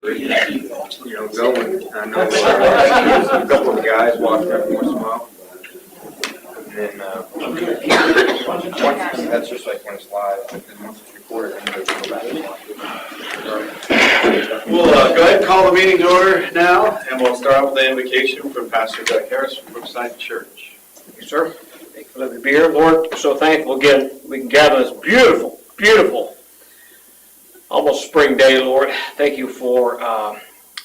Going. I know there's a couple of guys walking every once in a while. And then, that's just like when it's live, and once it's recorded, then you go back and watch it. We'll go ahead and call the meeting to order now, and we'll start off with the invocation from Pastor Doug Harris from Brookside Church. Thank you, sir. Thankful to be here. Lord, we're so thankful again we can gather this beautiful, beautiful, almost spring day, Lord. Thank you for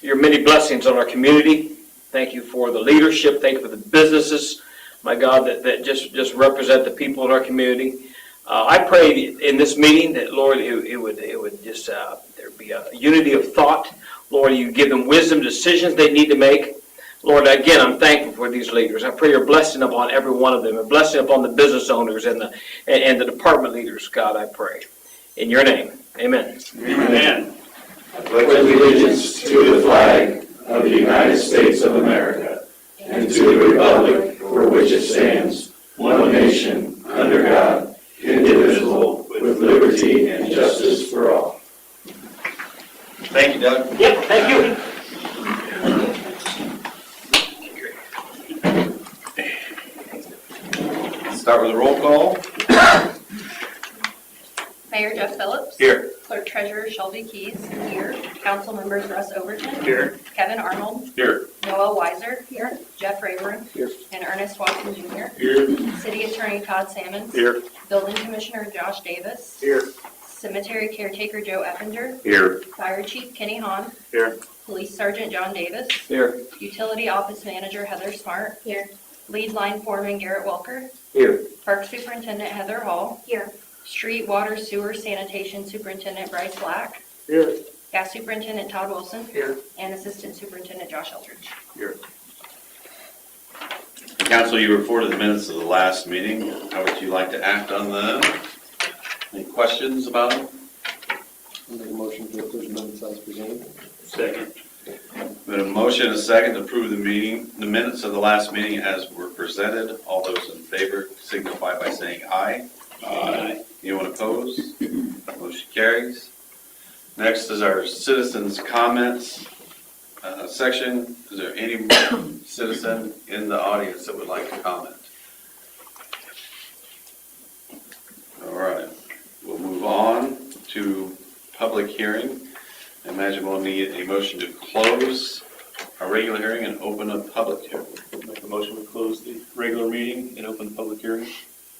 your many blessings on our community. Thank you for the leadership. Thank you for the businesses, my God, that just represent the people in our community. I pray in this meeting that, Lord, it would just there be a unity of thought. Lord, you give them wisdom, decisions they need to make. Lord, again, I'm thankful for these leaders. I pray your blessing upon every one of them, a blessing upon the business owners and the department leaders, God, I pray. In your name, amen. Amen. I pledge allegiance to the flag of the United States of America and to the republic for which it stands, one nation, under God, indivisible, with liberty and justice for all. Thank you, Doug. Yep, thank you. Start with a roll call. Mayor Jeff Phillips. Here. Clerk Treasurer Shelby Keys. Here. Council members Russ Overton. Here. Kevin Arnold. Here. Noel Weiser. Here. Jeff Rayburn. Here. And Ernest Watson Jr. Here. City Attorney Todd Salmons. Here. Building Commissioner Josh Davis. Here. Cemetery Caretaker Joe Eppinger. Here. Fire Chief Kenny Hahn. Here. Police Sergeant John Davis. Here. Utility Office Manager Heather Smart. Here. Lead Line Foreman Garrett Welker. Here. Park Superintendent Heather Hall. Here. Street, Water, Sewer, Sanitation Superintendent Bryce Black. Here. Gas Superintendent Todd Wilson. Here. And Assistant Superintendent Josh Eldridge. Here. Council, you reported the minutes of the last meeting. How would you like to act on them? Any questions about them? I'll make a motion to approve the minutes as presented. Second. We have a motion and a second to approve the minutes of the last meeting as were presented. All those in favor signify by saying aye. Aye. Anyone opposed? Motion carries. Next is our citizens' comments section. Is there any citizen in the audience that would like to comment? All right. We'll move on to public hearing. I imagine we'll need a motion to close our regular hearing and open a public hearing. Make a motion to close the regular meeting and open the public hearing.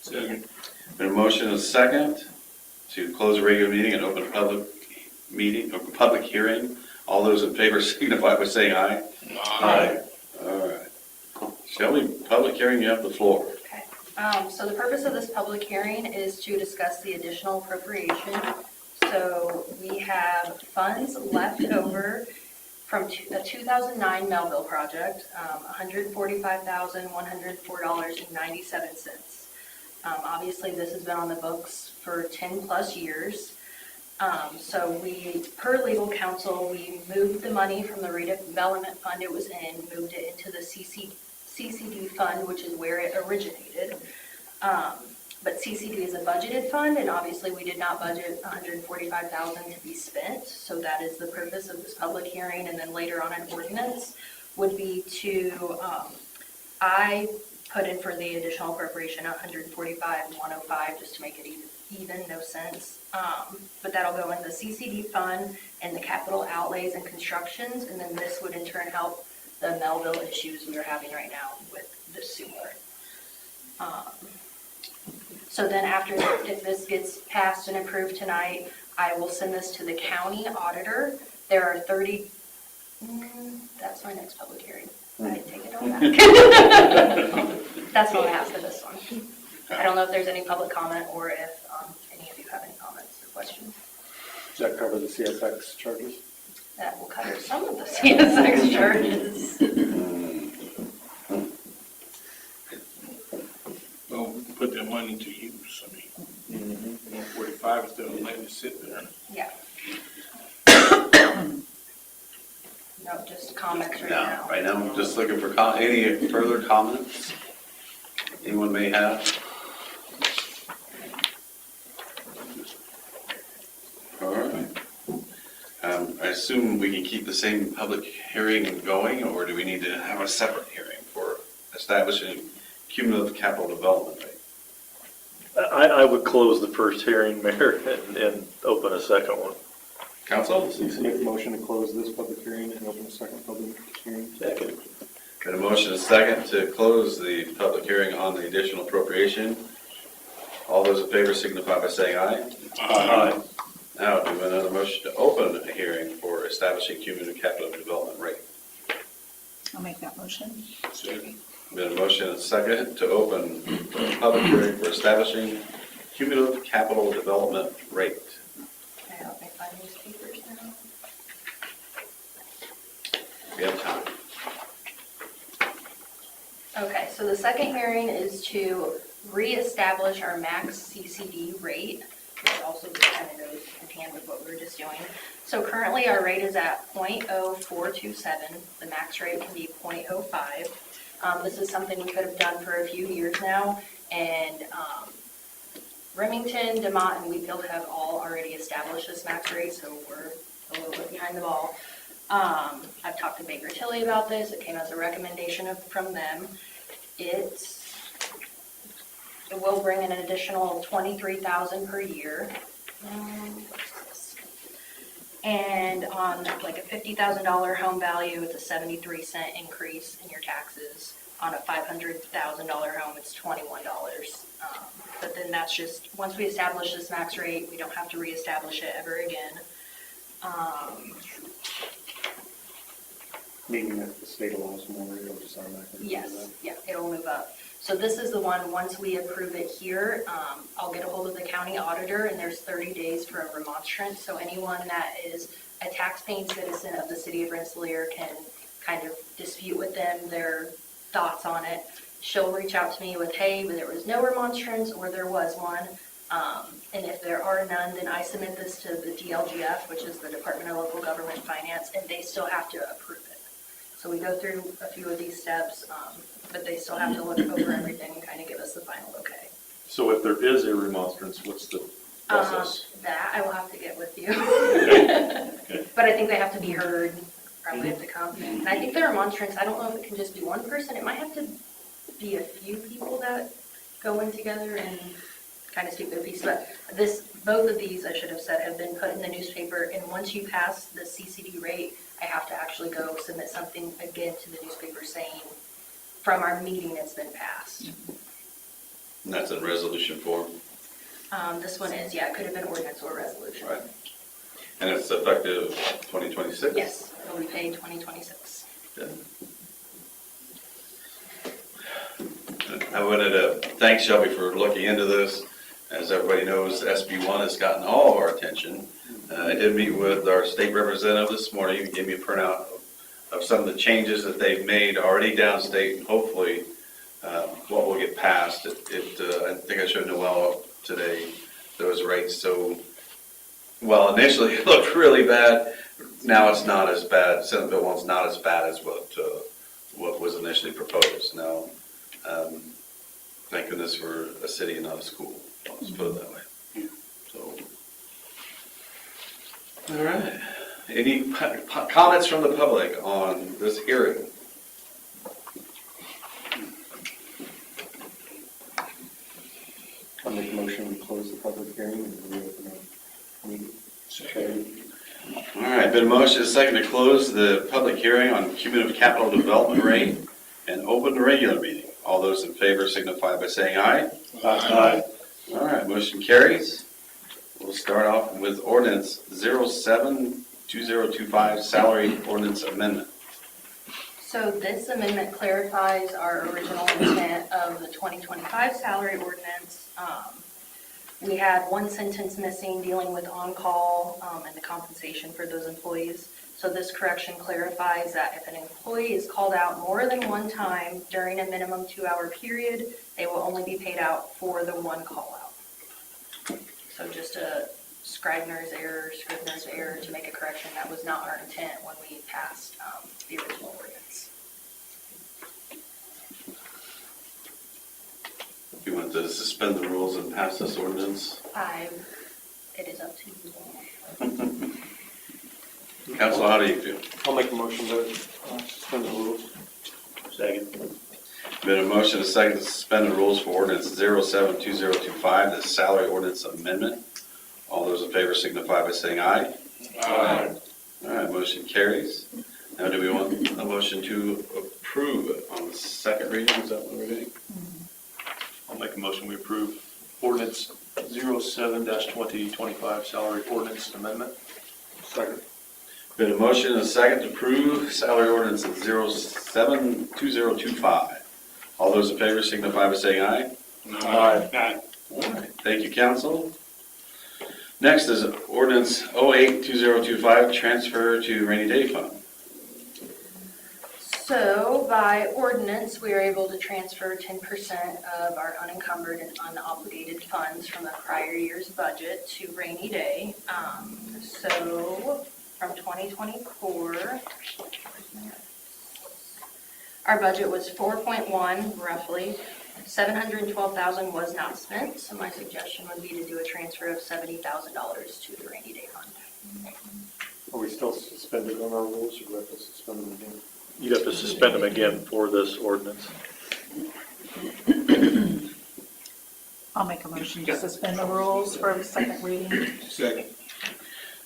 Second. A motion and a second to close the regular meeting and open a public meeting or public hearing. All those in favor signify by saying aye. Aye. All right. Shelby, public hearing, you have the floor. Okay. So the purpose of this public hearing is to discuss the additional appropriation. So we have funds left over from the 2009 Melville project, $145,104.97. Obviously, this has been on the books for 10 plus years. So we, per legal counsel, we moved the money from the redevelopment fund it was in, moved it into the CCD fund, which is where it originated. But CCD is a budgeted fund, and obviously we did not budget $145,000 to be spent. So that is the purpose of this public hearing, and then later on an ordinance would be to, I put in for the additional appropriation $145,105 just to make it even, no sense. But that'll go in the CCD fund and the capital outlays and constructions, and then this would in turn help the Melville issues we are having right now with the sewer. So then after, if this gets passed and approved tonight, I will send this to the county auditor. There are 30, that's my next public hearing. I take it all back. That's all I have for this one. I don't know if there's any public comment or if any of you have any comments or questions. Does that cover the CSX charges? That will cover some of the CSX charges. Well, put that money to use. I mean, 145 is still letting it sit there. Yeah. No, just comments right now. Right now, I'm just looking for any further comments anyone may have. All right. I assume we can keep the same public hearing going, or do we need to have a separate hearing for establishing cumulative capital development rate? I would close the first hearing, Mayor, and open a second one. Council? Make a motion to close this public hearing and open a second public hearing. Second. Got a motion and a second to close the public hearing on the additional appropriation. All those in favor signify by saying aye. Aye. Now, do another motion to open a hearing for establishing cumulative capital development rate. I'll make that motion. Second. Been a motion and a second to open a public hearing for establishing cumulative capital development rate. Can I help me find these papers now? We have time. Okay, so the second hearing is to reestablish our max CCD rate, which also just kind of goes in hand with what we were just doing. So currently our rate is at 0.0427. The max rate can be 0.05. This is something we could have done for a few years now, and Remington, DeMont, and Wheatfield have all already established this max rate, so we're a little bit behind the ball. I've talked to Baker Tilly about this. It came as a recommendation from them. It will bring in an additional $23,000 per year. And on like a $50,000 home value, it's a 73-cent increase in your taxes. On a $500,000 home, it's $21. But then that's just, once we establish this max rate, we don't have to reestablish it ever again. Meaning that the state allows more, it'll just automatically. Yes, yeah, it'll move up. So this is the one, once we approve it here, I'll get a hold of the county auditor, and there's 30 days for a remonstrance. So anyone that is a tax-paying citizen of the city of Rensselaer can kind of dispute with them their thoughts on it. She'll reach out to me with, hey, there was no remonstrance, or there was one. And if there are none, then I submit this to the DLGF, which is the Department of Local Government Finance, and they still have to approve it. So we go through a few of these steps, but they still have to look over everything and kind of give us the final okay. So if there is a remonstrance, what's the process? That I will have to get with you. Okay. But I think they have to be heard, probably have to come. And I think the remonstrance, I don't know if it can just be one person. It might have to be a few people that go in together and kind of speak their piece. But both of these, I should have said, have been put in the newspaper. And once you pass the CCD rate, I have to actually go submit something again to the newspaper saying, from our meeting, it's been passed. And that's in resolution form, This one is, yeah, it could have been ordinance or resolution. right? And it's effective 2026? Yes, it'll be paid 2026. Good. I wanted to thank Shelby for looking into this. As everybody knows, SB1 has gotten all of our attention. I did meet with our state representative this morning. He gave me a printout of some of the changes that they've made already downstate, and hopefully what will get passed. I think I showed Noel today those rates. So, well, initially it looked really bad. Now it's not as bad. Senate Bill 1's not as bad as what was initially proposed. Now, thank goodness for a city and not a school. Let's put it that way. So, all right. Any comments from the public on this hearing? I'll make a motion to close the public hearing and reopen our meeting. Second. All right, been a motion, a second to close the public hearing on cumulative capital development rate and open the regular meeting. All those in favor signify by saying aye. Aye. All right, motion carries. We'll start off with ordinance 07-2025, salary ordinance amendment. So this amendment clarifies our original intent of the 2025 salary ordinance. We had one sentence missing dealing with on-call and the compensation for those employees. So this correction clarifies that if an employee is called out more than one time during a minimum 2-hour period, they will only be paid out for the one call out. So just a Scrivener's error to make a correction. That was not our intent when we passed the original ordinance. You want to suspend the rules and pass this ordinance? It is up to you. Council, how do you feel? I'll make a motion to suspend the rules. Second. Been a motion, a second to suspend the rules for ordinance 072025, the salary ordinance amendment. All those in favor signify by saying aye. Aye. All right, motion carries. Now, do we want a motion to approve it on the second reading? Is that what we're doing? I'll make a motion, we approve ordinance 07-2025 salary ordinance amendment. Second. Been a motion, a second to approve salary ordinance 072025. All those in favor signify by saying aye. Aye. All right, thank you, council. Next is ordinance 082025, transfer to rainy day fund. So by ordinance, we are able to transfer 10% of our unencumbered and unobligated funds from the prior year's budget to rainy day. So from 2024, our budget was 4.1 roughly. 712,000 was not spent, so my suggestion would be to do a transfer of $70,000 to the rainy day fund. Are we still suspended on our rules, or do we have to suspend them again? You'd have to suspend them again for this ordinance. I'll make a motion to suspend the rules for the second reading. Second.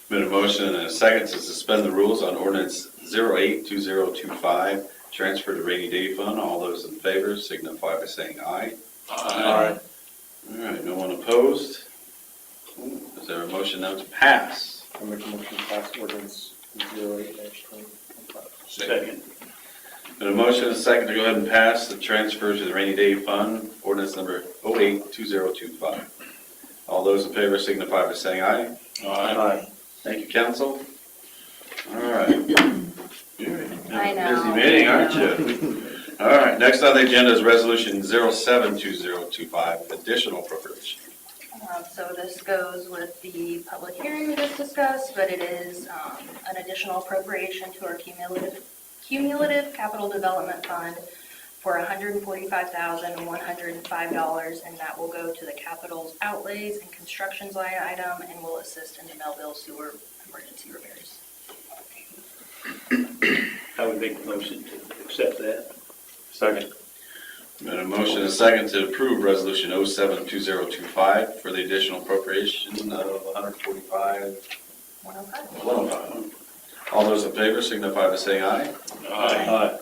Been a motion and a second to suspend the rules on ordinance 082025, transfer to rainy day fund. All those in favor signify by saying aye. Aye. All right, no one opposed? Is there a motion now to pass? I'll make a motion to pass ordinance 08-2025. Second. Been a motion and a second to go ahead and pass the transfer to the rainy day fund, ordinance number 082025. All those in favor signify by saying aye. Aye. Thank you, council. All right. I know. Busy meeting, aren't you? All right, next on the agenda is resolution 072025, additional appropriation. So this goes with the public hearing we just discussed, but it is an additional appropriation to our cumulative capital development fund for $145,105, and that will go to the capital's outlays and constructions line item and will assist in the Melville sewer emergency repairs. I would make the motion to accept that. Second. Been a motion and a second to approve resolution 072025 for the additional appropriation of $145,105. 105. All those in favor signify by saying aye. Aye. All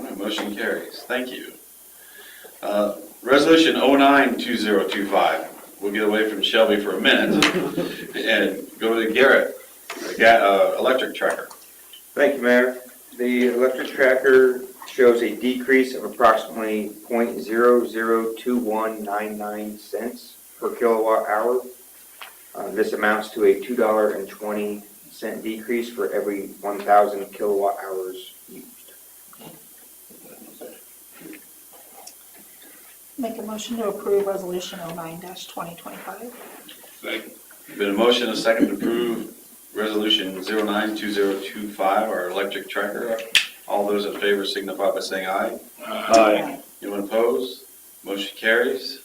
right, motion carries. Thank you. Resolution 092025. We'll get away from Shelby for a minute and go to Garrett, electric tracker. Thank you, Mayor. The electric tracker shows a decrease of approximately 0.002199 cents per kilowatt hour. This amounts to a $2.20 decrease for every 1,000 kilowatt hours used. Make a motion to approve resolution 09-2025. Second. Been a motion and a second to approve resolution 092025, our electric tracker. All those in favor signify by saying aye. Aye. Anyone opposed? Motion carries.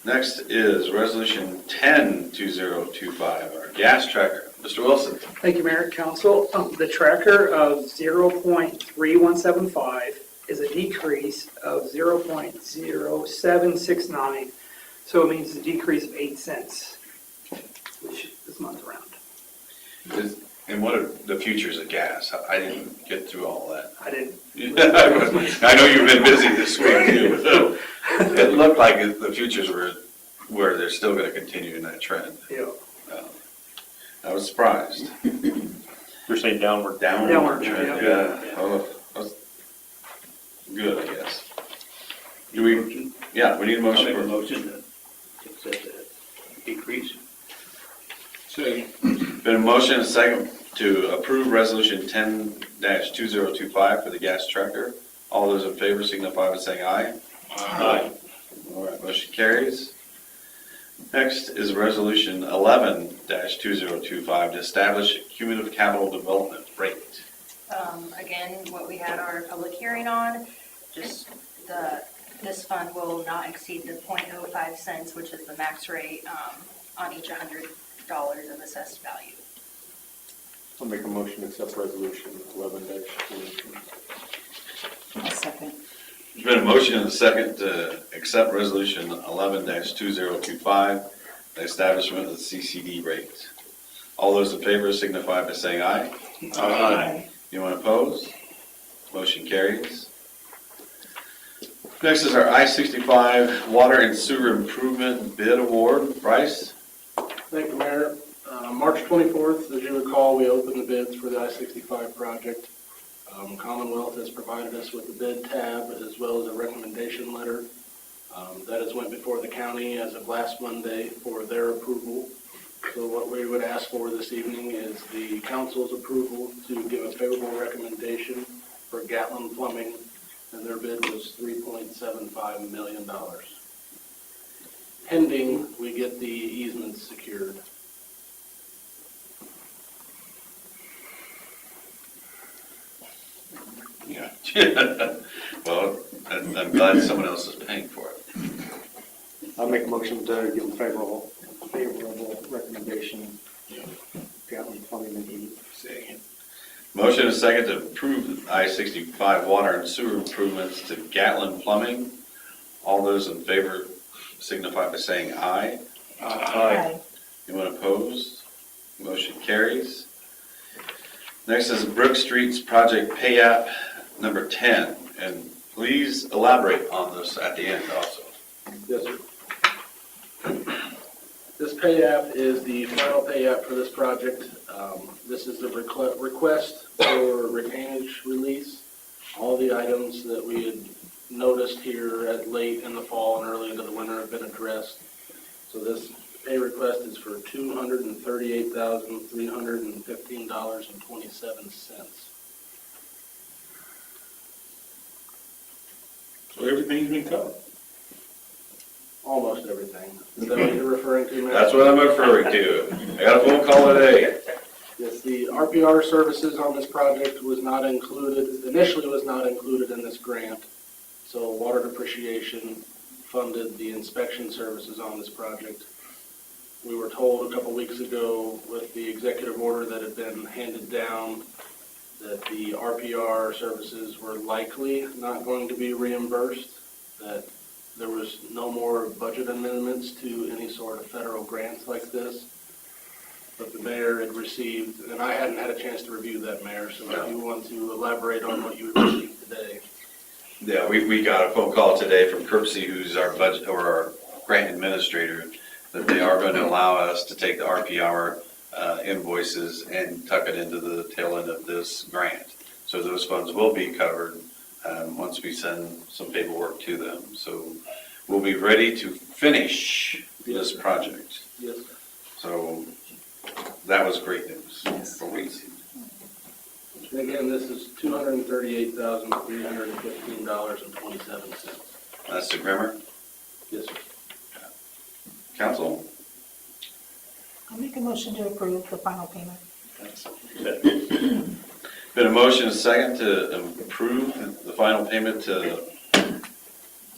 Next is resolution 102025, our gas tracker. Mr. Wilson. Thank you, Mayor, Council. The tracker of 0.3175 is a decrease of 0.0769, so it means a decrease of 8 cents, which this month around. And what are the futures of gas? I didn't get through all that. I didn't. I know you've been busy this week too. So it looked like the futures were where they're still going to continue in that trend. Yeah. I was surprised. You're saying downward? Downward trend, yeah. Oh, that's good, I guess. Do we, yeah, we need a motion for. motion to accept that decrease. Second. Been a motion and a second to approve resolution 10-2025 for the gas tracker. All those in favor signify by saying aye. Aye. All right, motion carries. Next is resolution 11-2025 to establish cumulative capital development rate. Again, what we had our public hearing on, just this fund will not exceed the 0.05 cents, which is the max rate on each $100 of assessed value. I'll make a motion to accept resolution 11-2. I'll second. There's been a motion and a second to accept resolution 11-2025, the establishment of the CCD rate. All those in favor signify by saying aye. Aye. Anyone opposed? Motion carries. Next is our I-65 Water and Sewer Improvement Bid Award. Bryce? Thank you, Mayor. March 24th, as you recall, we opened the bids for the I-65 project. Commonwealth has provided us with the bid tab as well as a recommendation letter. That has went before the county as of last Monday for their approval. So what we would ask for this evening is the council's approval to give a favorable recommendation for Gatlin Plumbing, and their bid was $3.75 million. Pending, we get the easements secured. Yeah. Well, I'm glad someone else is paying for it. I'll make a motion to give a favorable recommendation. Gatlin Plumbing and Heating. Second. Motion and a second to approve I-65 water and sewer improvements to Gatlin Plumbing. All those in favor signify by saying aye. Aye. Anyone opposed? Motion carries. Next is Brook Street's project pay app number 10. And please elaborate on this at the end also. Yes, sir. This pay app is the final pay app for this project. This is the request for retainage release. All the items that we had noticed here at late in the fall and early into the winter have been addressed. So this pay request is for $238,315.27. So everything's been covered. Almost everything. Is that what you're referring to, Mayor? That's what I'm referring to. I got a phone call today. Yes, the RPR services on this project was not included, initially was not included in this grant. So water depreciation funded the inspection services on this project. We were told a couple weeks ago with the executive order that had been handed down that the RPR services were likely not going to be reimbursed, that there was no more budget amendments to any sort of federal grants like this. But the mayor had received, and I hadn't had a chance to review that, Mayor, so if you want to elaborate on what you received today. Yeah, we got a phone call today from Kirksey, who's our budget or our grant administrator, that they are going to allow us to take the RPR invoices and tuck it into the tail end of this grant. So those funds will be covered once we send some paperwork to them. So we'll be ready to finish this project. Yes, sir. So that was great news. Yes. For me. And again, this is $238,315.27. That's the Grimmer. Yes, sir. Council? I'll make a motion to approve the final payment. Been a motion and a second to approve the final payment to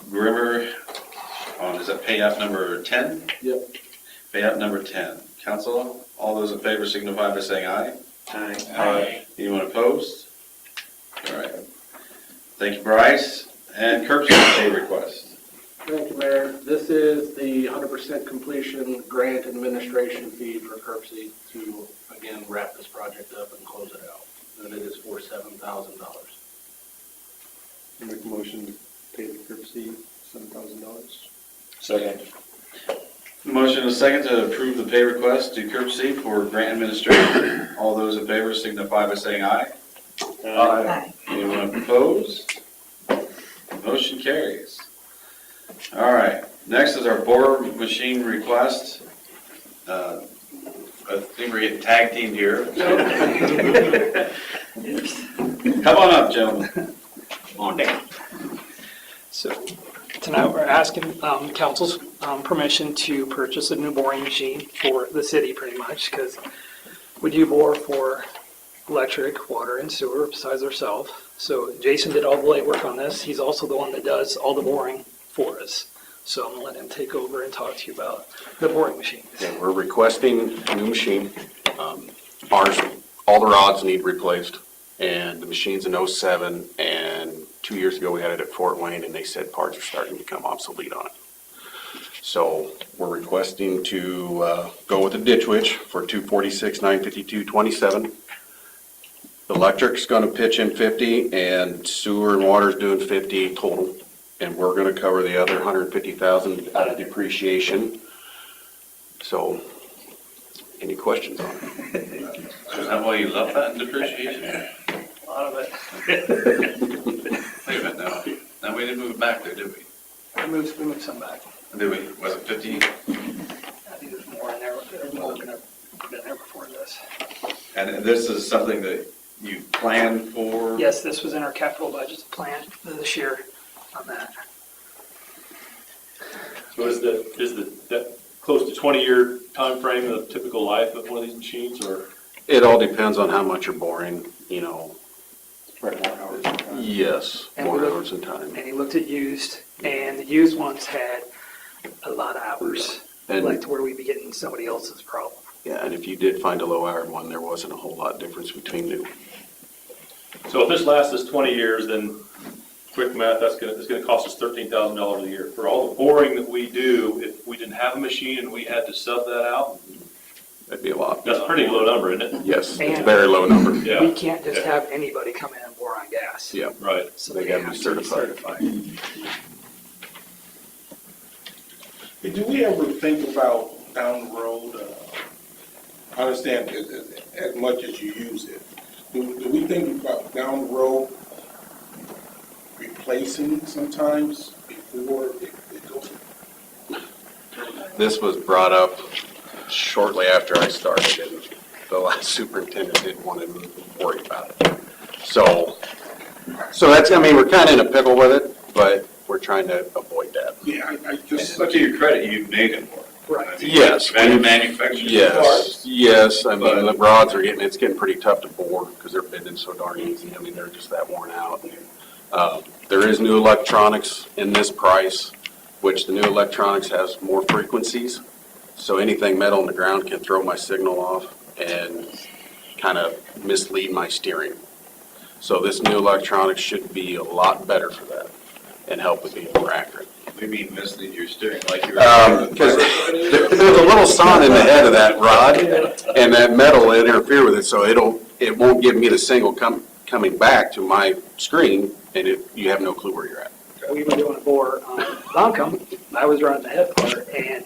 Grimmer on, is that pay app number 10? Yep. Pay app number 10. Council, all those in favor signify by saying aye. Aye. Anyone opposed? All right. Thank you, Bryce. And Kirk's pay request. Thank you, Mayor. This is the 100% completion grant administration fee for Kirksey to, again, wrap this project up and close it out. And it is for $7,000. I'll make a motion to pay the Kirksey $7,000. Second. Motion and a second to approve the pay request to Kirksey for grant administration. All those in favor signify by saying aye. Aye. Anyone opposed? Motion carries. All right, next is our bore machine request. I think we're getting tag teamed here. Come on up, gentlemen. On down. So tonight we're asking council's permission to purchase a new boring machine for the city pretty much because we do bore for electric, water, and sewer besides ourselves. So Jason did all the legwork on this. He's also the one that does all the boring for us. So I'm gonna let him take over and talk to you about the boring machine. Yeah, we're requesting a new machine. Ours all the rods need replaced, and the machine's an 07, and 2 years ago we had it at Fort Wayne, and they said parts are starting to become obsolete on it. So we're requesting to go with the ditch witch for $246,952.27. Electric's gonna pitch in 50, and sewer and water's doing 50 total, and we're gonna cover the other 150,000 out of depreciation. So, any questions on it? Is that why you love that in depreciation? A lot of it. Wait a minute now. Now, we didn't move it back there, did we? We moved some back. Did we? Was it 50? I think there's more in there. There's more gonna put in there before this. And this is something that you planned for? Yes, this was in our capital budget plan this year on that. So is that close to 20-year time frame the typical life of one of these machines, or? It all depends on how much you're boring, you know. Right, more hours. Yes, And more we looked- hours in time. And he looked at used, and the used ones had a lot of hours, And- like to where we'd be getting somebody else's problem. Yeah, and if you did find a low-hour one, there wasn't a whole lot difference between new. So if this lasts us 20 years, then quick math, it's gonna cost us $13,000 a year. For all the boring that we do, if we didn't have a machine and we had to sub that out, That'd be a lot. that's a pretty low number, isn't it? Yes, it's a And- very low number. Yeah. We can't just Yeah. have anybody come in and bore on gas. Yeah, Right. So They they gotta be have to be certified. certified. Do we ever think about down the road, I understand as much as you use it, do we think about down the road replacing sometimes before it goes? this was brought up shortly after I started, and the last superintendent didn't want to worry about it. So that's, I mean, we're kind of in a pickle with it, but we're trying to avoid that. Yeah, I just. But to your credit, you made it work. Right. I mean, Yes. Manufactured Yes, yes, I mean, the rods are it's getting pretty tough to bore because they're bending so darn easy. I mean, they're just that worn out. There is new electronics in this price, which the new electronics has more frequencies. So anything metal on the ground can throw my signal off and kind of mislead my steering. So this new electronics should be a lot better for that and help with being more accurate. We mean mislead your steering like you're. Because there's a little sound in the head of that rod, and that metal will interfere with it, so it won't give me the signal coming back to my screen, and you have no clue where you're at. We were doing a bore on Buncombe. I was running the head part, and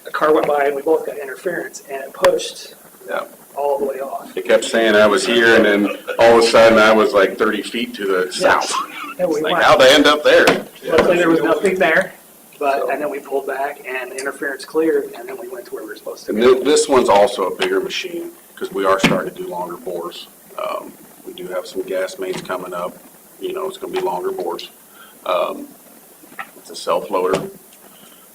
a car went by, and we both got interference, and it pushed Yeah. all the way off. It kept saying I was here, and then all of a sudden I was like 30 feet to the south. And we It's like, went. how'd they end up there? Luckily, there was nothing there, and then we pulled back, and the interference cleared, and then we went to where we were supposed to And go. this one's also a bigger machine, because we are starting to do longer bores. We do have some gas mains coming up, you know, it's gonna be longer bores. It's a self-loader.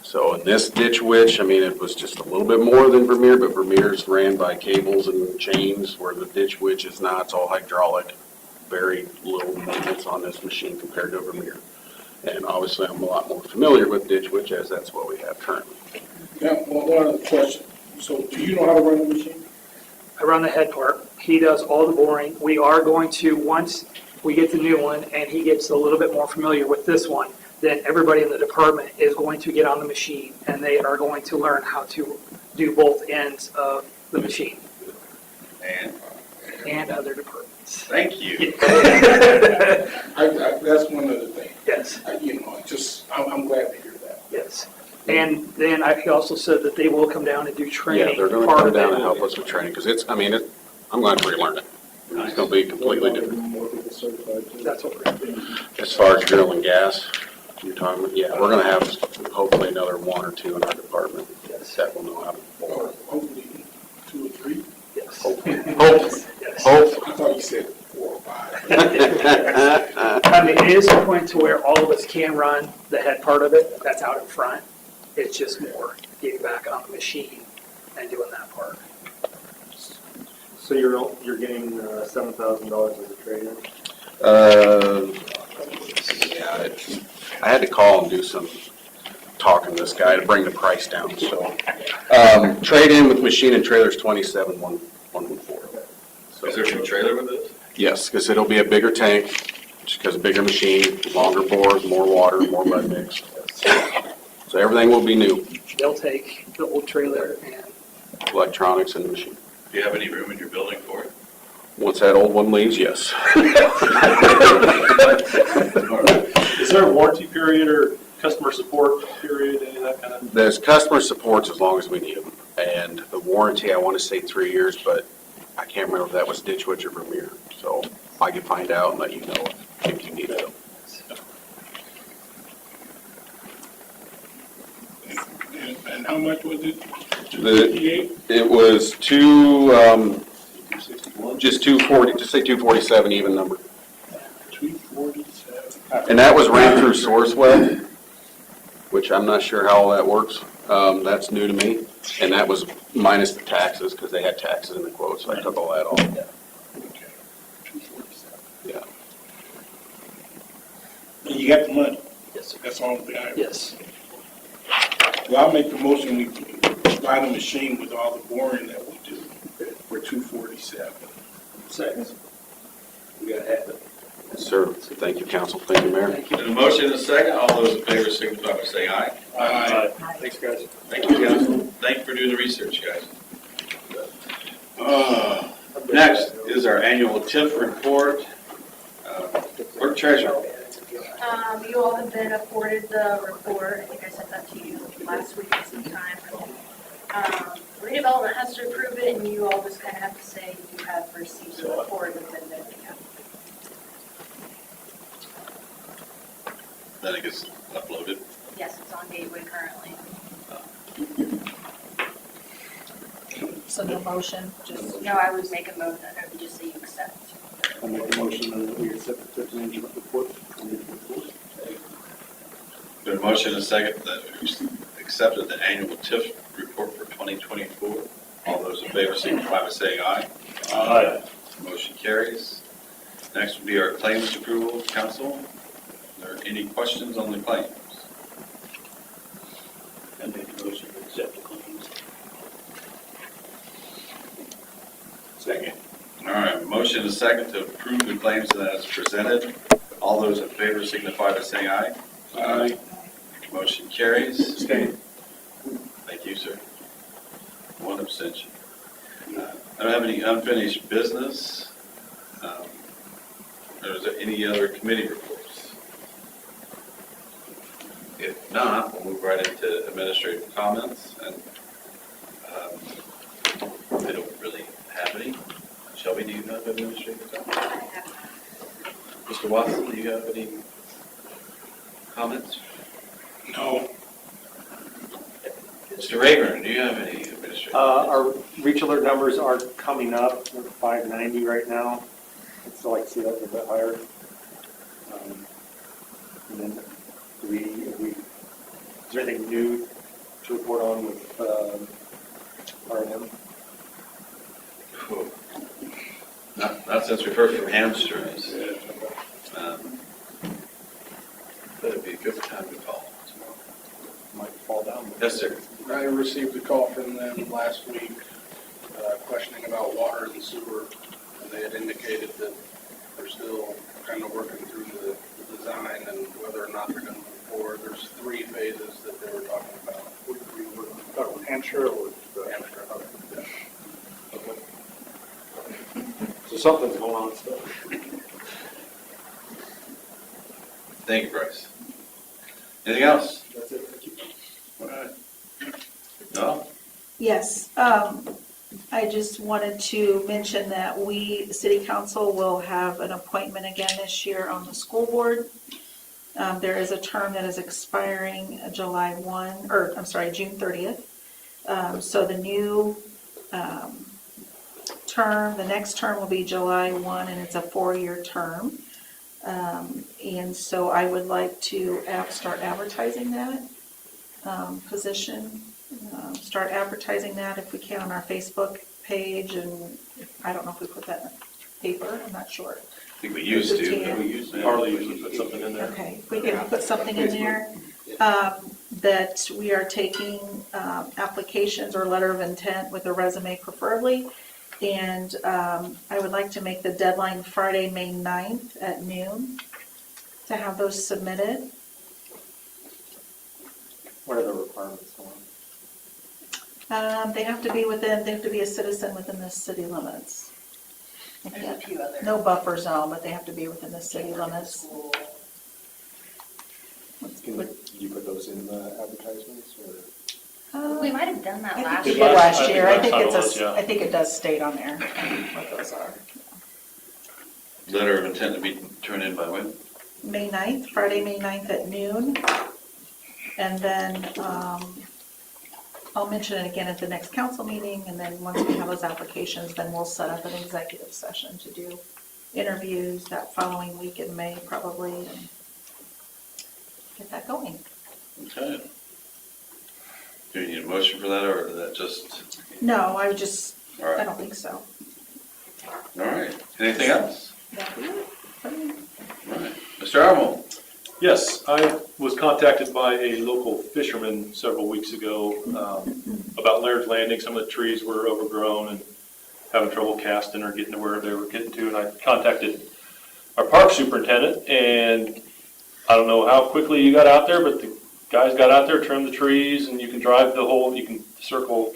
So in this ditch witch, I mean, it was just a little bit more than Vermeer, but Vermeer's ran by cables and chains, where the ditch witch is not, it's all hydraulic. Very little maintenance on this machine compared to Vermeer. And obviously, I'm a lot more familiar with ditch witch, as that's what we have currently. Now, one other question. So do you know how to run the machine? I run the head part. He does all the boring. We are going to, once we get the new one, and he gets a little bit more familiar with this one, then everybody in the department is going to get on the machine, and they are going to learn how to do both ends of the machine and other departments. Thank you. That's one of the things. Yes, I'm glad to hear that. yes. And then he also said that they will come down and do training. Yeah, they're gonna part come of down it. and help us with training, because I'm going to relearn it. It's gonna be completely different. More people certified too. That's what we're going to do. As far as drilling gas, you're talking about, yeah, we're gonna have hopefully another one or two in our department Yes, that will know how to bore. Hopefully 2 or 3. yes. Hope. Yes. Hope. I thought you said 4 or 5. I mean, it is a point to where all of us can run the head part of it, that's out in front. It's just more getting back on the machine and doing that part. So you're getting $7,000 as a trade-in? Yeah, I had to call and do some talking to this guy to bring the price down, so. Trade-in with machine and trailer's $27,114. Is there a new trailer with this? Yes, because it'll be a bigger tank, just because bigger machine, longer bores, more water, more mud mix. So everything will be new, They'll take the old trailer and electronics and the machine. Do you have any room in your building for it? Once that old one leaves, yes. Is there a warranty period or customer support period, any of that kind of? There's customer supports as long as we need them. And the warranty, I want to say 3 years, but I can't remember if that was Ditch Witch or Vermeer. So I can find out and let you know if you need it. And how much was it? It was just 240, just say 247 even number. 247. And that was ran through Sourcewell, which I'm not sure how all that works. That's new to me. And that was minus the taxes, because they had taxes in the quote, so I took all that off. Okay. 247. Yeah. And you got the money? Yes, sir. That's all the item? Yes. Well, I'll make the motion, we buy the machine with all the boring that we do for 247. Second. We gotta have it. Yes, sir. Thank you, council. Thank you, Mayor. There's a motion and a second. All those in favor signify by saying aye. Aye. Thanks, guys. Thank you, council. Thank you for doing the research, guys. Next is our annual TIF report. Clerk Treasurer. You all have been afforded the report. I think I sent that to you last week at some time. Redevelopment has to approve it, and you all just kind of have to say you have received the report and then Then it gets uploaded. yes, it's on Gateway currently. So no motion, just, No, I would make a motion, I would just say you accept. I'll make a motion that we accept the TIF management report. There's a motion and a second that we accepted the annual TIF report for 2024. All those in favor signify by saying aye. Aye. Motion carries. Next would be our claims approval, council. Are there any questions on the claims? I make a motion to accept the claims. Second. All right, motion and a second to approve the claims as presented. All those in favor signify by saying aye. Aye. Motion carries. Stay. Thank you, sir. One abstention. I don't have any unfinished business. Or is there any other committee reports? If not, we'll move right into administrative comments. And I don't really have any. Shelby, do you have administrative comments? Mr. Watson, do you have any comments? No. Mr. Rayburn, do you have any administrative? Our reach alert numbers are coming up. We're 590 right now. I'd still like to see that a bit higher. And then is there anything new to report on with R&M? Not since we've heard from hamsters. That'd be a good time to call tomorrow. Might fall down. Yes, sir. I received a call from them last week questioning about water and sewer, and they had indicated that they're still kind of working through the design and whether or not they're going to move forward. There's 3 phases that they were talking about. With Hampshire or with Hampshire. Okay. So something's going on still. Thank you, Bryce. Anything else? That's it. Thank you. All right. No? yes. I just wanted to mention that we, City Council, will have an appointment again this year on the school board. There is a term that is expiring June 30th. So the new term, the next term will be July 1, and it's a 4-year term. And so I would like to start advertising that position. Start advertising that if we can on our Facebook page, and I don't know if we put that in the paper, I'm not sure. I think we used to. Yeah. We used to. Harley usually put something in there. Okay, if we can put something in there, that we are taking applications or letter of intent with a resume preferably, And I would like to make the deadline Friday, May 9th at noon to have those submitted. What are the requirements on? They have to be a citizen within the city limits. There's a few other. No buffer zone, but they have to be within the city limits. School. Can you put those in the advertisements or? We might have done that I last think year. we did last year. I last think time it's it was, yeah. I think it does state on there what those are. Letter of intent to be turned in by when? May 9th, Friday, May 9th at noon. And then I'll mention it again at the next council meeting, and then once we have those applications, then we'll set up an executive session to do interviews that following week in May probably, and get that going. Okay. Do you need a motion for that, or is that just, No, all I right, don't think so. all right. Anything else? That'd be it for me. All right. Mr. Armo? Yes, I was contacted by a local fisherman several weeks ago about Laird's Landing. Some of the trees were overgrown and having trouble casting or getting to where they were getting to. And I contacted our park superintendent, and I don't know how quickly you got out there, but the guys got out there, trimmed the trees, and you can drive the whole, you can circle,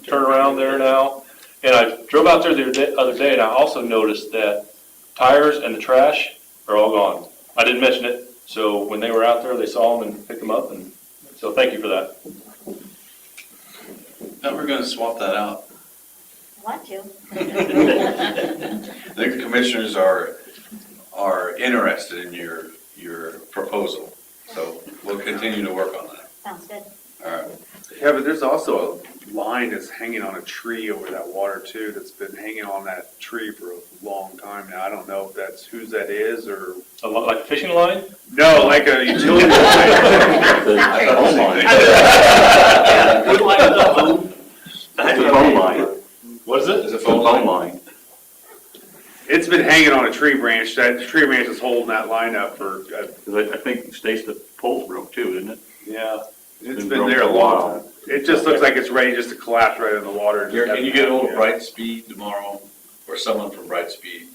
turn around there now. And I drove out there the other day, and I also noticed that tires and the trash are all gone. I didn't mention it. So when they were out there, they saw them and picked them up, and so thank you for that. Now we're gonna swap that out. Want to. I think the commissioners are interested in your proposal, so we'll continue to work on that. Sounds good. All right. Yeah, but there's also a line that's hanging on a tree over that water too, that's been hanging on that tree for a long time now. I don't know if that's whose that is, or, A lot like a fishing line? no, like a utility line. I thought the same thing. That's a phone line. What is it? Is it phone line? It's been hanging on a tree branch. That tree branch is holding that line up for, I think Stacy, the pole's broke too, isn't it? yeah, it's Been been broke there for a a long while. time. It just looks like it's ready just to collapse right in the water. Garrett, can you get hold of Brightspeed tomorrow, or someone from Brightspeed?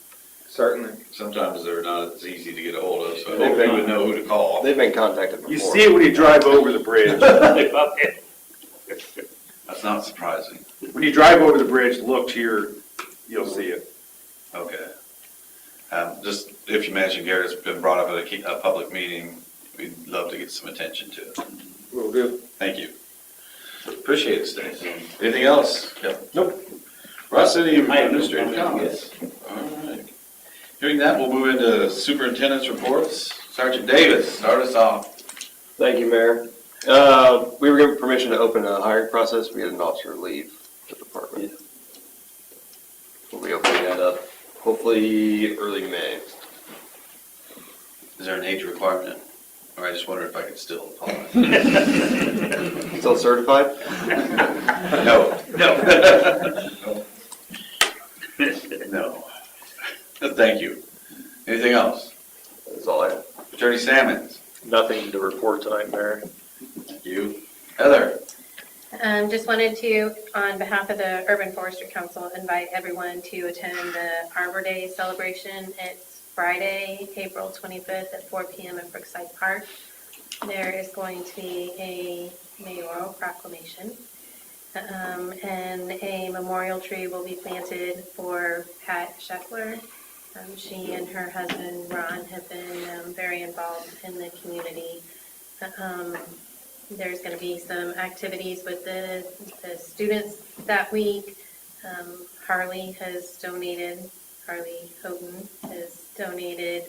Certainly. Sometimes they're not as easy to get a hold of, so I hope they would know who to call. They've been contacted before. You see it when you drive over the bridge. That's not surprising. When you drive over the bridge, look to your, you'll see it. Okay. Just, if you mentioned Garrett's been brought up at a public meeting, we'd love to get some attention to it. Will do. Thank you. Appreciate it, Stacy. Anything else? Nope. Russ, any administrative comments? All right. Hearing that, we'll move into superintendent's reports. Sergeant Davis, start us off. Thank you, Mayor. We were given permission to open a hiring process. We had an officer leave the department. We'll be opening that up hopefully early May. Is there an age requirement? Or I just wonder if I could still apply. Still certified? No. No. No. Thank you. Anything else? That's all I have. Attorney Sammons. Nothing to report tonight, Mayor. Thank you. Heather. Just wanted to, on behalf of the Urban Forestry Council, invite everyone to attend the Arbor Day celebration. It's Friday, April 25th at 4 p.m. at Brookside Park. There is going to be a mayoral proclamation, and a memorial tree will be planted for Pat Scheffler. She and her husband, Ron, have been very involved in the community. There's going to be some activities with the students that week. Harley Houghton has donated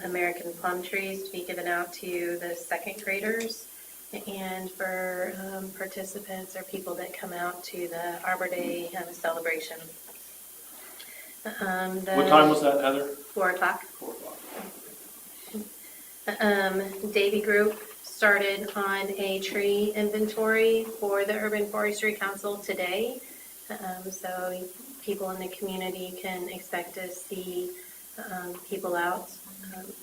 American plum trees to be given out to the second graders. And for participants or people that come out to the Arbor Day celebration. What time was that, Heather? 4 o'clock. 4 o'clock. Davy Group started on a tree inventory for the Urban Forestry Council today. So people in the community can expect to see people out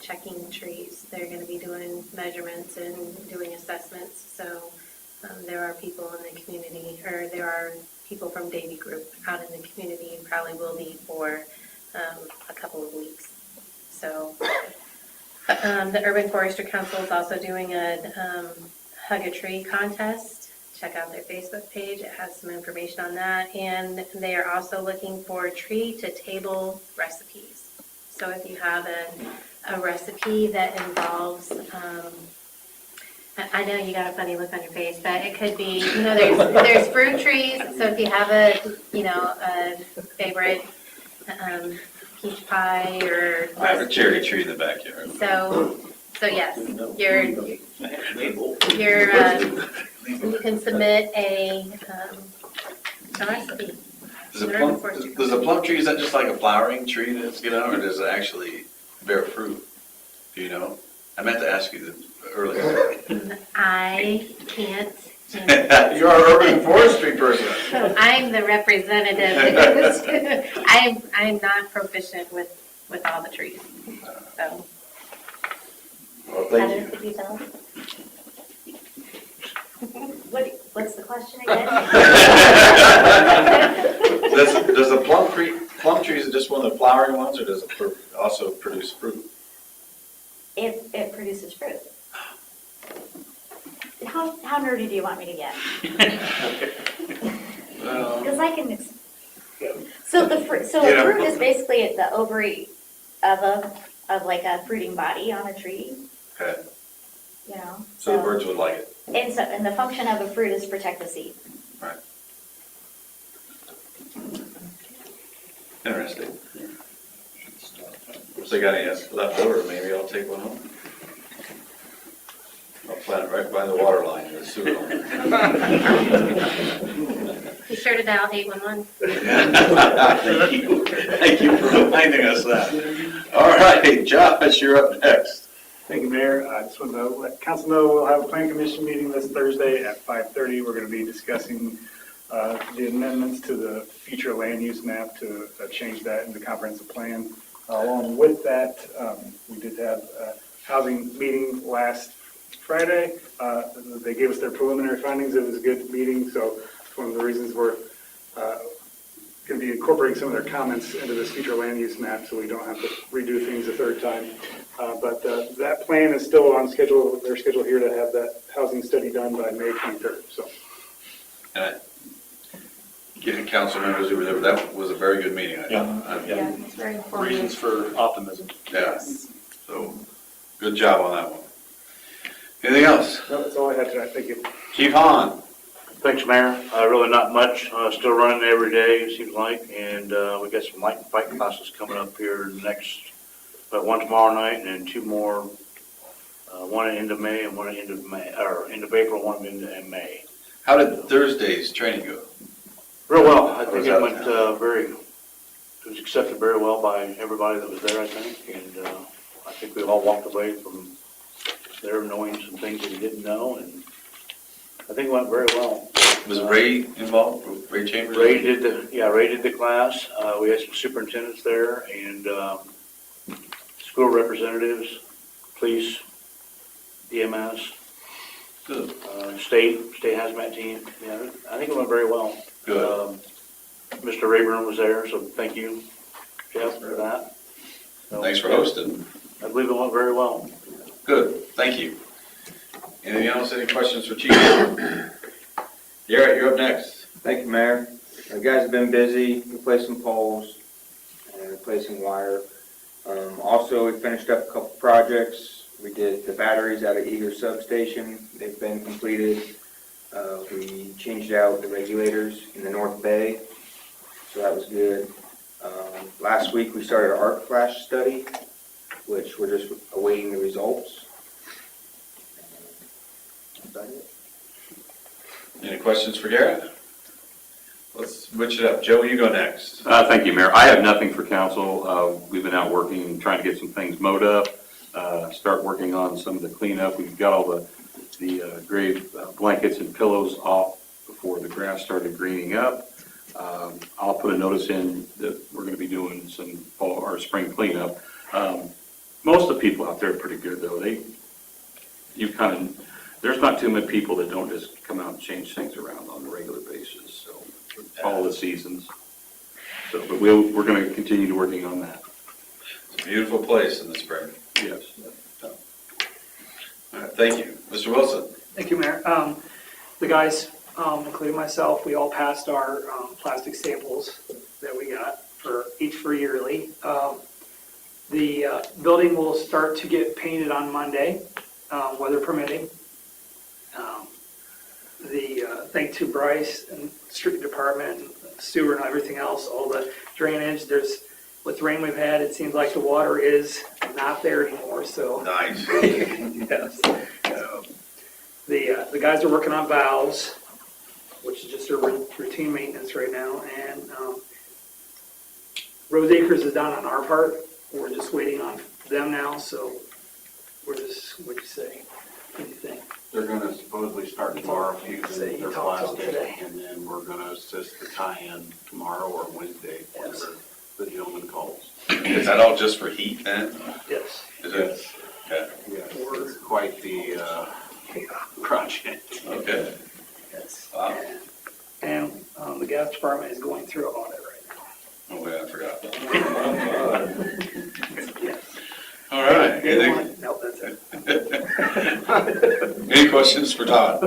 checking trees. They're going to be doing measurements and doing assessments. So there are people in the community, or there are people from Davy Group out in the community, and probably will be for a couple of weeks. So the Urban Forestry Council is also doing a Hug a Tree contest. Check out their Facebook page. It has some information on that. And they are also looking for tree to table recipes. So if you have a recipe that involves, I know you got a funny look on your face, but it could be, there's fruit trees. So if you have a favorite peach pie or. I have a cherry tree in the backyard. So yes, you can submit a recipe. Does a plum tree, is that just like a flowering tree that's, or does it actually bear fruit? Do you know? I meant to ask you this earlier. I can't. You're our urban forestry person. I'm the representative. I'm not proficient with all the trees, so. Well, thank you. Could you tell us? What's the question again? Does the plum trees, just one of the flowering ones, or does it also produce fruit? It produces fruit. How nerdy do you want me to get? Because I can. So the fruit is basically the ovary of like a fruiting body on a tree. Okay. So the birds would like it. And the function of a fruit is to protect the seed. Right. Interesting. If they got any left over, maybe I'll take one home. I'll plant it right by the water line in the sewer line. Be sure to dial 811. Thank you for reminding us that. All right, Josh, you're up next. Thank you, Mayor. I just want to let council know we'll have a plan commission meeting this Thursday at 5:30. We're going to be discussing the amendments to the future land use map to change that in the comprehensive plan. Along with that, we did have a housing meeting last Friday. They gave us their preliminary findings. It was a good meeting, so it's one of the reasons we're going to be incorporating some of their comments into this future land use map so we don't have to redo things a third time. But that plan is still on schedule. They're scheduled here to have that housing study done by May 23rd. So, Getting council members who were there, that was a very good meeting. Yeah, it's very informative. Reasons for optimism. Yeah. So, good job on that one. Anything else? no, that's all I had tonight. Thank you. Chief Hahn. Thanks, Mayor. Really not much. Still running every day, it seems like, and we got some light bike classes coming up here next, one tomorrow night, and then two more. One at end of May and one at end of April, one in May. How did Thursday's training go? Real well. I think it went it was accepted very well by everybody that was there, I think, and I think we all walked away from there knowing some things that we didn't know, and I think it went very well. Was Ray involved? Ray Chambers? Ray did the class. We had some superintendents there and school representatives, police, EMS, good. State hazmat team. Yeah, I think it went very well. Good. Mr. Rayburn was there, so thank you, Jeff, for that. So, Thanks for hosting. I believe it went very well. Good. Thank you. Anything else? Any questions for Chief? Garrett, you're up next. Thank you, Mayor. You guys have been busy replacing poles and replacing wire. Also, we finished up a couple projects. We did the batteries out of Eager Substation. They've been completed. We changed out the regulators in the North Bay, so that was good. Last week, we started our arc flash study, which we're just awaiting the results. That's about it. Any questions for Garrett? Let's switch it up. Joe, you go next. Thank you, Mayor. I have nothing for council. We've been out working, trying to get some things mowed up, start working on some of the cleanup. We've got all the gray blankets and pillows off before the grass started greening up. I'll put a notice in that we're going to be doing some fall or spring cleanup. Most of the people out there are pretty good, though. There's not too many people that don't just come out and change things around on a regular basis. So follow the seasons. So, but we're gonna continue working on that. It's a beautiful place in the spring. Yes. All right, thank you. Mr. Wilson? Thank you, Mayor. The guys, including myself, we all passed our plastic samples that we got for yearly. The building will start to get painted on Monday, weather permitting. Thanks to Bryce and Street Department, and sewer and everything else, all the drainage, with the rain we've had, it seems like the water is not there anymore, so. Nice. Yes. The guys are working on valves, which is just a routine maintenance right now, and Rose Acres is done on our part. We're just waiting on them now, so what'd you say? What do you think? They're gonna supposedly start tomorrow using their plastic, today. and then we're gonna assist the tie-in tomorrow or Wednesday, whenever the gentleman calls. Is that all just for heat then? Yes. Is it? Okay. Yes, it's quite the project. Okay. Yes. Wow. And the gas department is going through an audit right now. Oh, yeah, I forgot. Yes. All right. Anything? Nope, that's it. Any questions for Todd?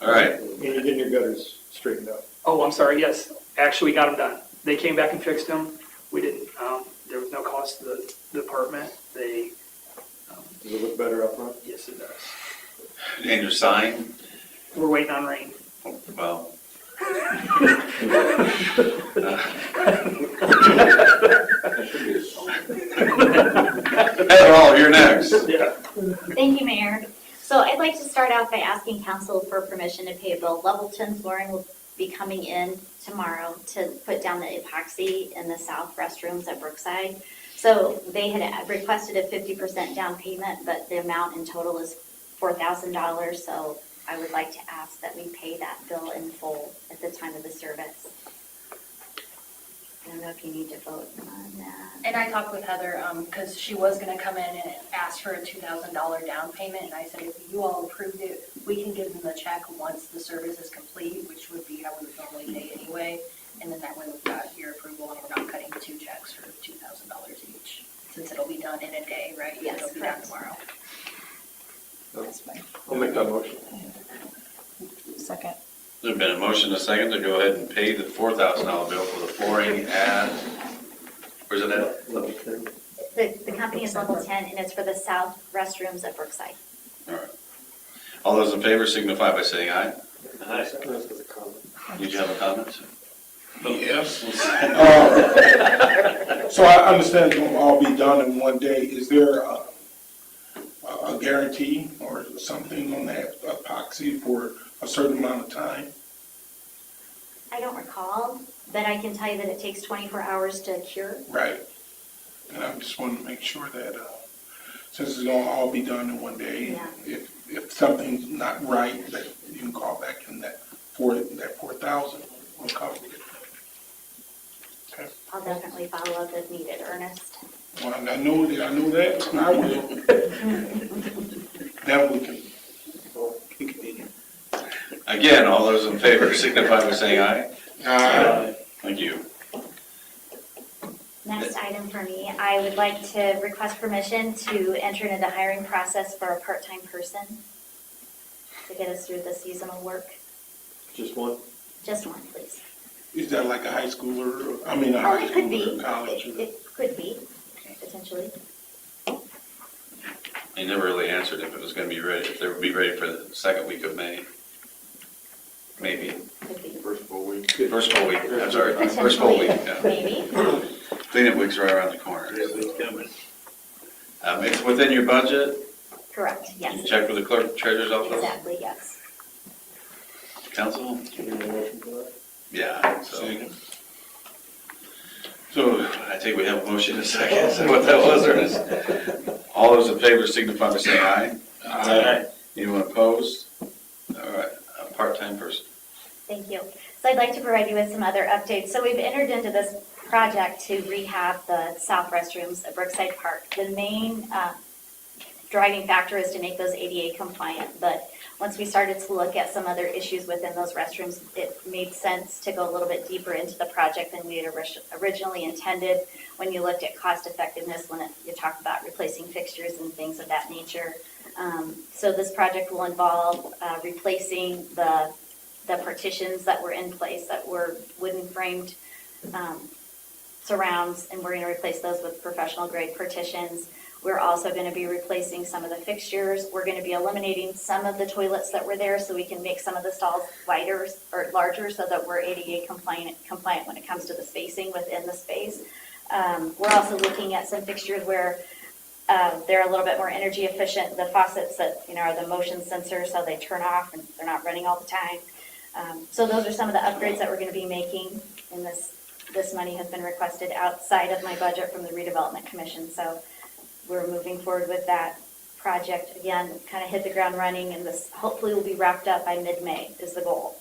All right. And you're getting your gutters straightened out. Oh, I'm sorry, yes. Actually, we got them done. They came back and fixed them. We didn't, there was no cost to the department. They, Does it look better up front? yes, it does. And your sign? We're waiting on rain. Well. That should be a song. Heather, you're next. Yeah. Thank you, Mayor. So I'd like to start out by asking council for permission to pay a bill. Level 10 flooring will be coming in tomorrow to put down the epoxy in the south restrooms at Brookside. So they had requested a 50% down payment, but the amount in total is $4,000. So I would like to ask that we pay that bill in full at the time of the service. I don't know if you need to vote on that. And I talked with Heather, because she was gonna come in and ask for a $2,000 down payment, and I said, if you all approved it, we can give them the check once the service is complete, which would be how we would normally pay anyway, and then that way we've got your approval, and we're not cutting 2 checks for $2,000 each, since it'll be done in a day, right? Yes, It'll be correct. done tomorrow. That's fine. I'll make that motion. Second. There's been a motion and a second to go ahead and pay the $4,000 bill for the flooring at, where's it at? The company is level 10 and it's for the south restrooms at Brookside. All right. All those in favor signify by saying aye. Aye. Did you have a comment? Yes. So I understand it will all be done in one day. Is there a guarantee or something on that epoxy for a certain amount of time? I don't recall, but I can tell you that it takes 24 hours to cure. Right. And I just want to make sure that, since it's going to all be done in one day, Yeah. if something's not right, that you can call back and that 4,000 will cover it. Okay. I'll definitely follow up if needed, Ernest. Well, I know that, I will. Then we can continue. Again, all those in favor signify by saying aye. Aye. Thank you. Next item for me, I would like to request permission to enter into the hiring process for a part-time person to get us through the seasonal work. Just one? Just one, please. Is that like a high schooler, a Oh, high it could schooler, be. or college? It could be, potentially. He never really answered if it was going to be ready, if they would be ready for the second week of May. Maybe. Could be. First full week. First full week, I'm sorry, first full week, yeah. Maybe. Cleanup week's right around the corner. It's within your budget? Correct, You yes. check with the clerk treasurer's office? Exactly, yes. Council? Can you make a motion for that? Yeah, I think so. So I think we have a motion in a second. Is that what that was, Ernest? All those in favor signify by saying aye. Aye. Anyone opposed? All right, a part-time person. Thank you. So I'd like to provide you with some other updates. So we've entered into this project to rehab the south restrooms at Brookside Park. The main driving factor is to make those ADA compliant, but Once we started to look at some other issues within those restrooms, it made sense to go a little bit deeper into the project than we had originally intended. When you looked at cost effectiveness, when you talked about replacing fixtures and things of that nature. So this project will involve replacing the partitions that were in place that were wooden framed surrounds, and we're going to replace those with professional grade partitions. We're also going to be replacing some of the fixtures. We're going to be eliminating some of the toilets that were there so we can make some of the stalls wider or larger so that we're ADA compliant when it comes to the spacing within the space. We're also looking at some fixtures where they're a little bit more energy efficient. The faucets that are the motion sensors, so they turn off and they're not running all the time. So those are some of the upgrades that we're going to be making, and this money has been requested outside of my budget from the redevelopment commission. So we're moving forward with that project. Again, kind of hit the ground running, and this hopefully will be wrapped up by mid-May is the goal.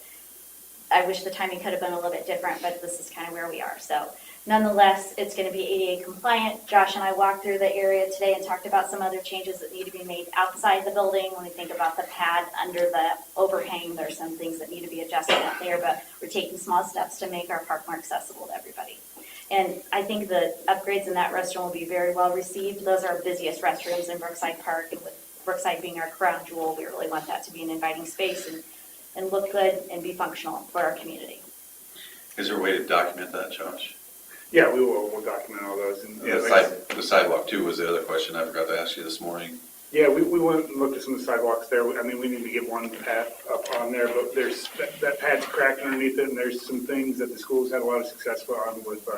I wish the timing could have been a little bit different, but this is kind of where we are. So nonetheless, it's going to be ADA compliant. Josh and I walked through the area today and talked about some other changes that need to be made outside the building. When we think about the pad under the overhang, there's some things that need to be adjusted up there, but we're taking small steps to make our park more accessible to everybody. And I think the upgrades in that restroom will be very well received. Those are our busiest restrooms in Brookside Park, and with Brookside being our crown jewel, we really want that to be an inviting space and look good and be functional for our community. Is there a way to document that, Josh? Yeah, we'll document all those. And yeah, The sidewalk too was the other question I forgot to ask you this morning. yeah, we went and looked at some of the sidewalks there. I mean, we need to get one path up on there, but there's, that pad's cracked underneath it, and there's some things that the schools had a lot of success on with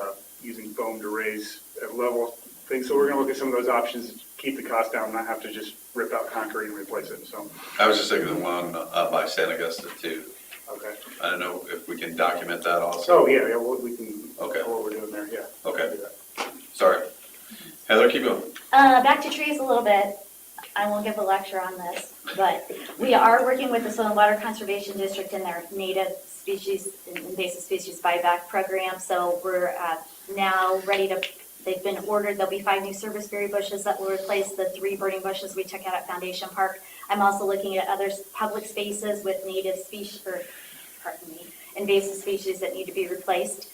using foam to raise at level things. So we're gonna look at some of those options to keep the cost down, not have to just rip out concrete and replace it, so. I was just thinking of the one up by San Augusta too. Okay. I don't know if we can document that also. Oh, yeah, we can, Okay. know what we're doing there, yeah. Okay. Sorry. Heather, keep going. Back to trees a little bit. I won't give a lecture on this, but we are working with the Soil and Water Conservation District in their native species, invasive species buyback program. So we're now ready to, they've been ordered, there'll be 5 new serviceberry bushes that will replace the 3 burning bushes we took out at Foundation Park. I'm also looking at other public spaces with native species, or pardon me, invasive species that need to be replaced.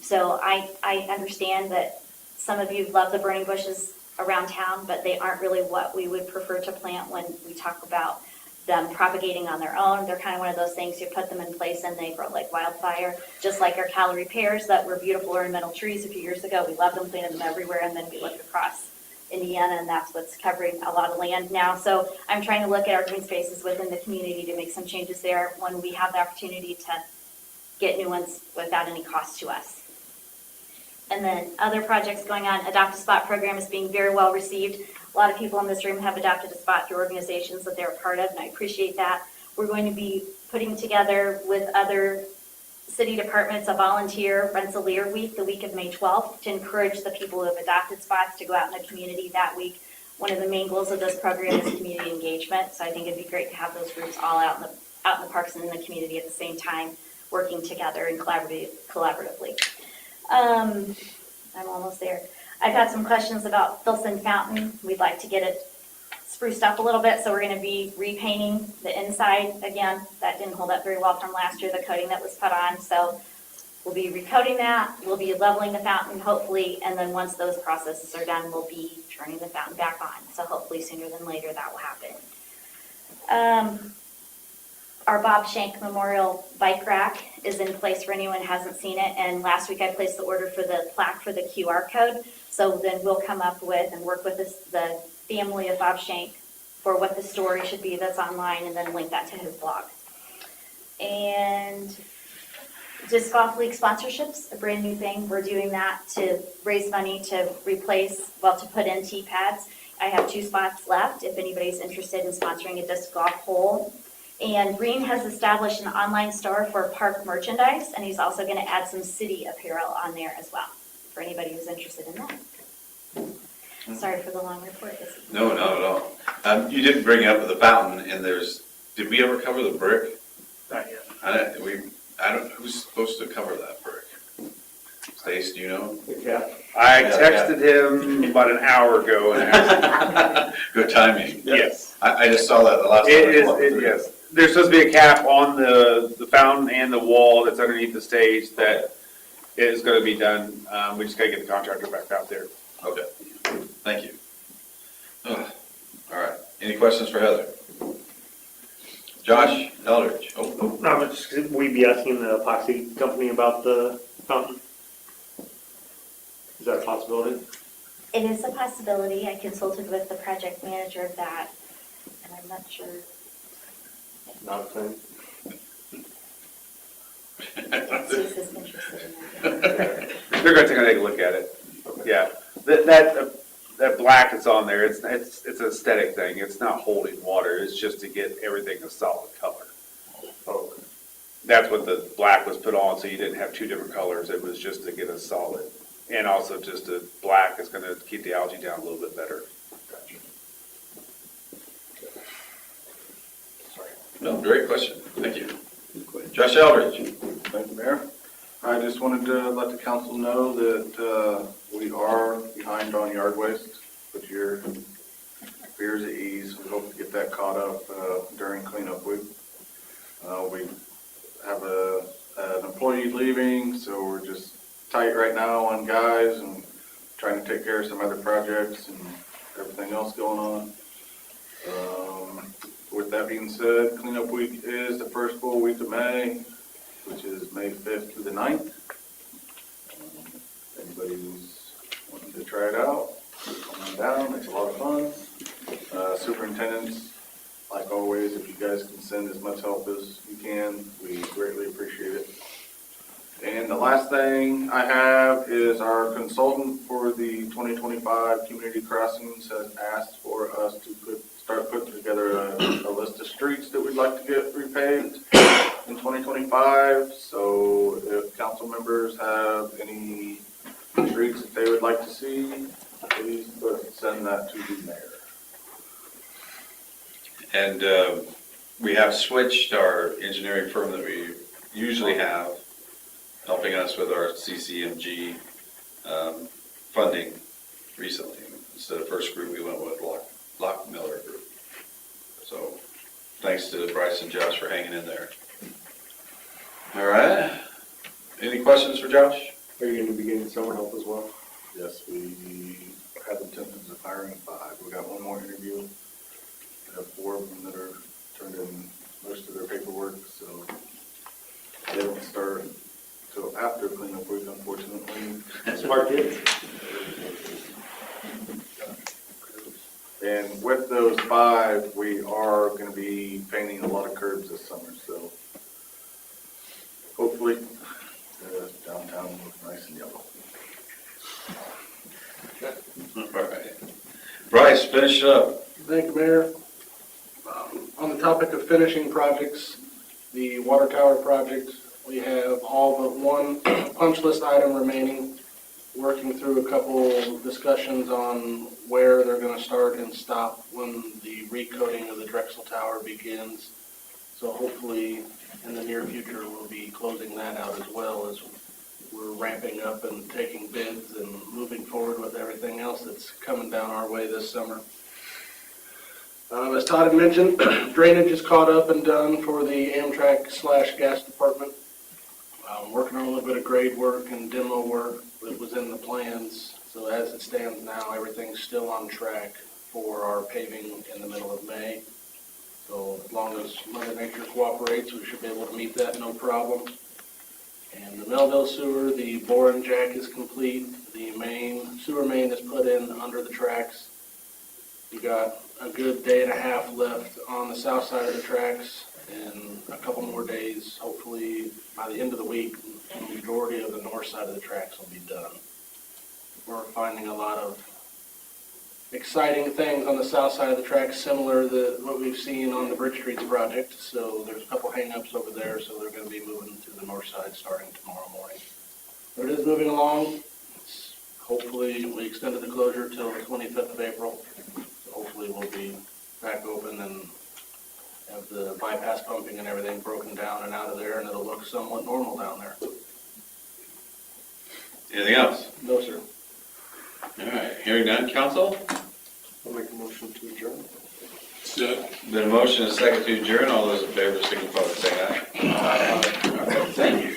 So I understand that some of you love the burning bushes around town, but they aren't really what we would prefer to plant when we talk about them propagating on their own. They're kind of one of those things, you put them in place and they grow like wildfire, just like our calorie pears that were beautiful ornamental trees a few years ago. We loved them, planted them everywhere, and then we looked across Indiana, and that's what's covering a lot of land now. So I'm trying to look at our green spaces within the community to make some changes there when we have the opportunity to get new ones without any cost to us. And then other projects going on, Adopt a Spot program is being very well received. A lot of people in this room have adopted a spot through organizations that they're a part of, and I appreciate that. We're going to be putting together with other city departments a volunteer Rensselaer week, the week of May 12th, to encourage the people who have adopted spots to go out in the community that week. One of the main goals of this program is community engagement, so I think it'd be great to have those groups all out in the parks and in the community at the same time, working together and collaboratively. I'm almost there. I've had some questions about Filson Fountain. We'd like to get it spruced up a little bit, so we're going to be repainting the inside again. That didn't hold up very well from last year, the coating that was put on, so we'll be recoating that. We'll be leveling the fountain, hopefully, and then once those processes are done, we'll be turning the fountain back on. So hopefully sooner than later that will happen. Our Bob Shank Memorial Bike Rack is in place for anyone who hasn't seen it, and last week I placed the order for the plaque for the QR code, so then we'll come up with and work with the family of Bob Shank for what the story should be that's online, and then link that to his blog. And Disc Golf League sponsorships, a brand new thing. We're doing that to raise money to to put in tee pads. I have 2 spots left if anybody's interested in sponsoring a disc golf hole. And Green has established an online store for park merchandise, and he's also going to add some city apparel on there as well, for anybody who's interested in that. Sorry for the long report. No, not at all. You didn't bring up the fountain, and did we ever cover the brick? Not yet. I don't, who's supposed to cover that brick? Stace, do you know? Yeah. I texted him about an hour ago and asked him. Good timing. Yes. I just saw that the last time. It is, yes. There's supposed to be a cap on the fountain and the wall that's underneath the stage that is gonna be done. We just gotta get the contractor back out there. Okay, thank you. All right, any questions for Heather? Josh Eldridge. Oh, No, but just, will we be asking the epoxy company about the fountain? Is that a possibility? It is a possibility. I consulted with the project manager of that, and I'm not sure. Not a thing. Susan's interested in that. They're gonna take a look at it. Yeah, that black that's on there, it's an aesthetic thing. It's not holding water. It's just to get everything a solid color. Oh, That's what the black was put on, so you didn't have two different colors. It was just to get a solid. And also just a black is gonna keep the algae down a little bit better. no, great question, thank you. Josh Eldridge. Thank you, Mayor. I just wanted to let the council know that we are behind on yard waste, but your fears at ease. We hope to get that caught up during cleanup week. We have an employee leaving, so we're just tight right now on guys and trying to take care of some other projects and everything else going on. With that being said, cleanup week is the first full week of May, which is May 5th through the 9th. Anybody who's wanting to try it out, come on down, it's a lot of fun. Superintendents, like always, if you guys can send as much help as you can, we greatly appreciate it. And the last thing I have is our consultant for the 2025 community crossings has asked for us to start putting together a list of streets that we'd like to get repaved in 2025. So if council members have any streets that they would like to see, please send that to the mayor. And we have switched our engineering firm that we usually have, helping us with our CCMG funding recently. Instead of First Group, we went with Lock Miller Group. So thanks to Bryce and Josh for hanging in there. All right. Any questions for Josh? Are you going to be getting summer help as well? Yes, we have intentions of hiring 5. We got one more interview. We have 4 of them that are turned in most of their paperwork, so they don't start until after cleanup week, unfortunately. Smart kids. And with those 5, we are going to be painting a lot of curbs this summer, so hopefully downtown will look nice and yellow. All right. Bryce, finish it up. Thank you, Mayor. On the topic of finishing projects, the water tower project, we have all but one punch list item remaining, working through a couple discussions on where they're going to start and stop when the recoating of the Drexel Tower begins. So hopefully in the near future, we'll be closing that out as well as we're ramping up and taking bids and moving forward with everything else that's coming down our way this summer. As Todd had mentioned, drainage is caught up and done for the Amtrak/gas department. Working on a little bit of grade work and demo work that was in the plans. So as it stands now, everything's still on track for our paving in the middle of May. So as long as Mother Nature cooperates, we should be able to meet that no problem. And the Melville sewer, the bore and jack is complete. The sewer main is put in under the tracks. We got a good day and a half left on the south side of the tracks and a couple more days. Hopefully by the end of the week, the majority of the north side of the tracks will be done. We're finding a lot of exciting things on the south side of the tracks, similar to what we've seen on the Bridge Streets project. So there's a couple hang-ups over there, so they're going to be moving to the north side starting tomorrow morning. But it is moving along. Hopefully we extended the closure till the 25th of April. So hopefully we'll be back open and have the bypass pumping and everything broken down and out of there, and it'll look somewhat normal down there. Anything else? No, sir. All right, hearing none, council? I'll make a motion to adjourn. Been a motion and a second to adjourn. All those in favor signify by saying aye. Aye. Thank you.